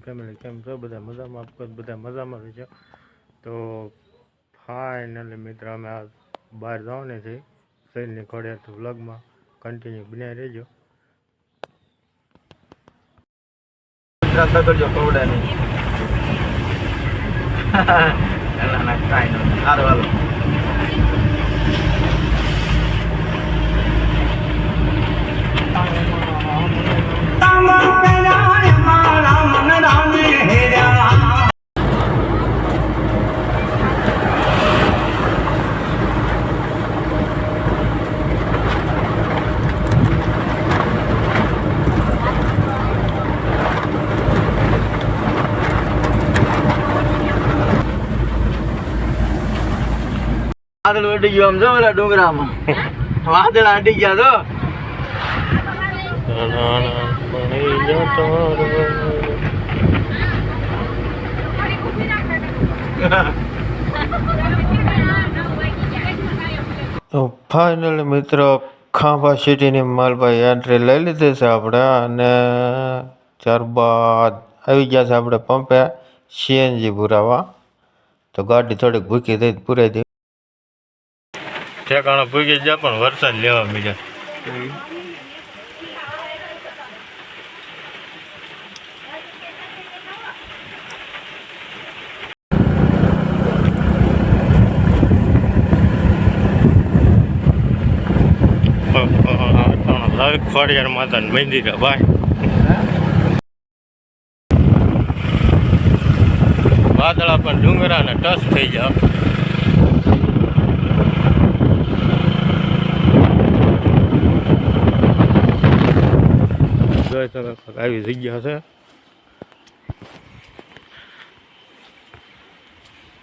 Family કેમ છો? બધા મજામાં? આપકો બધા મજામાં રહેજો. તો ફાઇનલી મિત્ર અમે આ બહાર જવાને છે શહેરની ખોડે, તો વ્લોગમાં કન્ટિન્યુ બનાવી રહેજો. કરજો ખવડા નહીં કાંઈ નહીં સારું હાલો. વાદળ ઉડી ગયો આમ જો ઓલા ડુંગરામાં વાદળ અડી ગયા તો ફાઇનલી મિત્રો ખાંભા સિટીની માલભાઈ એન્ટ્રી લઈ લીધી છે આપણે, અને ત્યારબાદ આવી ગયા છે આપણે પંપે સીએનજી પુરાવા. તો ગાડી થોડીક ભૂકી દઈ પુરાઈ દઈ ઠેકાણા ભૂકી જાય, પણ વરસાદ લેવા મળ્યા. ખોડિયાર માતાનું મંદિર ભાઈ, વાદળા પણ ડુંગરાને ટચ થઈ જાય. આવી જગ્યા છે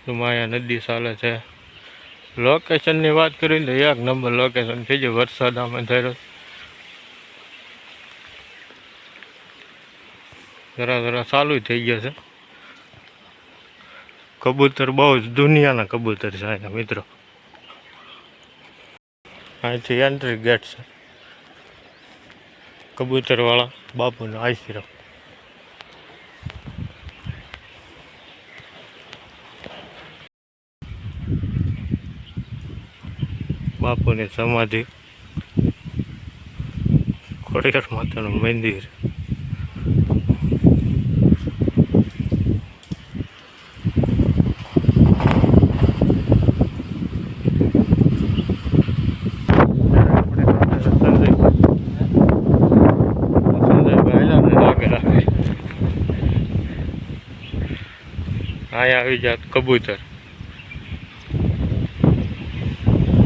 અહીંયા નદી ચાલે છે. લોકેશનની વાત કરીને તો એક નંબર લોકેશન થઈ જાય. વરસાદ આમાં થયો જરા ચાલુ થઈ ગયા છે. કબૂતર બહુ જ દુનિયાના કબૂતર છે અહીંયા મિત્રો. અહીંથી એન્ટ્રી ગેટ છે કબૂતરવાળા બાપુનો આશ્રમ. બાપુની સમાધિ, ખોડિયાર માતાનું મંદિર. અહીંયા આવી જાત કબૂતર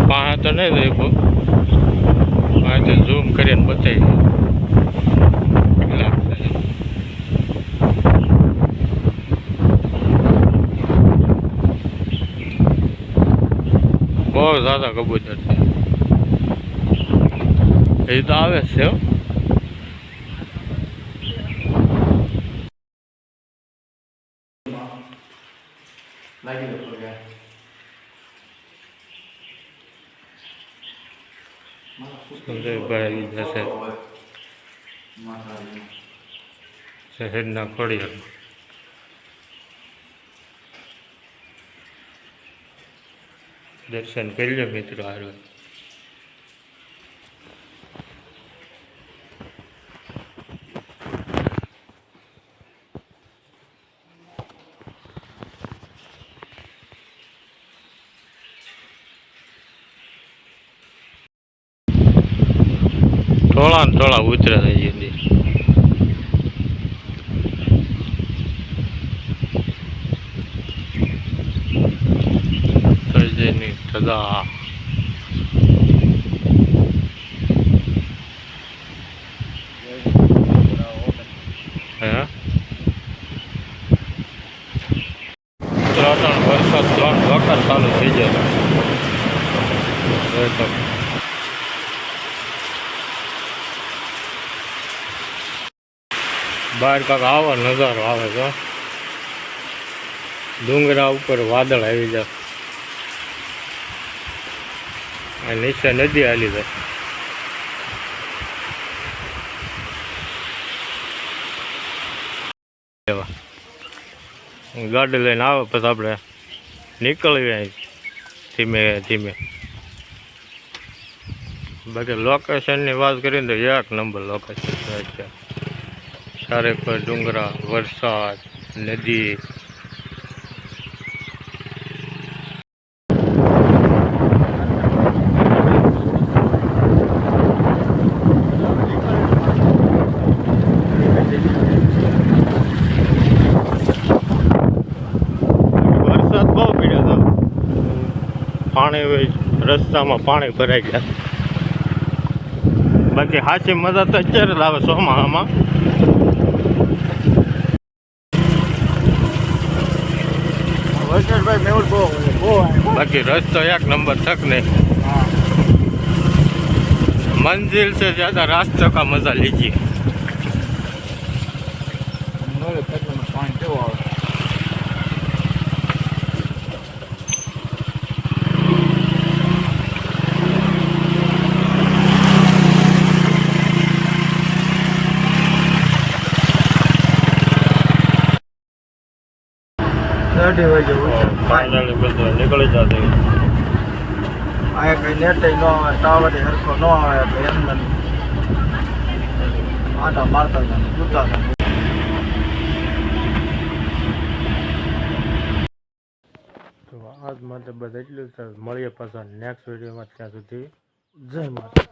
પાંચ તો નહીં રહી, પાંચ ઝૂમ કરીને બતાવી બહુ જ્યાદા કબૂતર છે. એ તો આવે છે હો. સંજયભાઈ જશે શહેરના ખોડિયાર. દર્શન કરી લો મિત્રો. હારું થોડા ને થોડા ઉતરે થઈ જતી. સજની સદા વરસાદ 3 વખત ચાલુ થઈ જાય. બહાર કાંક આવો નજારો આવે છે. ડુંગરા ઉપર વાદળ આવી જાય, નીચે નદી હાલી જાય. લેવા ગાડી લઈને આવે પછી આપણે નીકળીએ અહીં ધીમે ધીમે. બાકી લોકેશનની વાત કરીએ તો એક નંબર લોકેશન છે અત્યારે. ચારે પર ડુંગરા, વરસાદ, નદી. વરસાદ બહુ પડ્યો હતો, પાણી રસ્તામાં પાણી ભરાઈ ગયા. બાકી હાચી મજા તો અત્યારે જ આવે ચોમાસામાં. વૈષ્ણવભાઈ મેહુલ બહુ બાકી રસ્તો એક નંબર તક નહીં. मंजिल से ज़्यादा रास्ते का मज़ा लीजिए. फाइनली બધું નીકળી જશે. આ કઈ નેટ ન આવે, ટાવર હરખો ન આવે તો એમ આટા મારતા જૂતા. તો આજ માટે બસ એટલું જ. મળીએ પાછા નેક્સ્ટ વિડીયોમાં. ત્યાં સુધી જય માતા.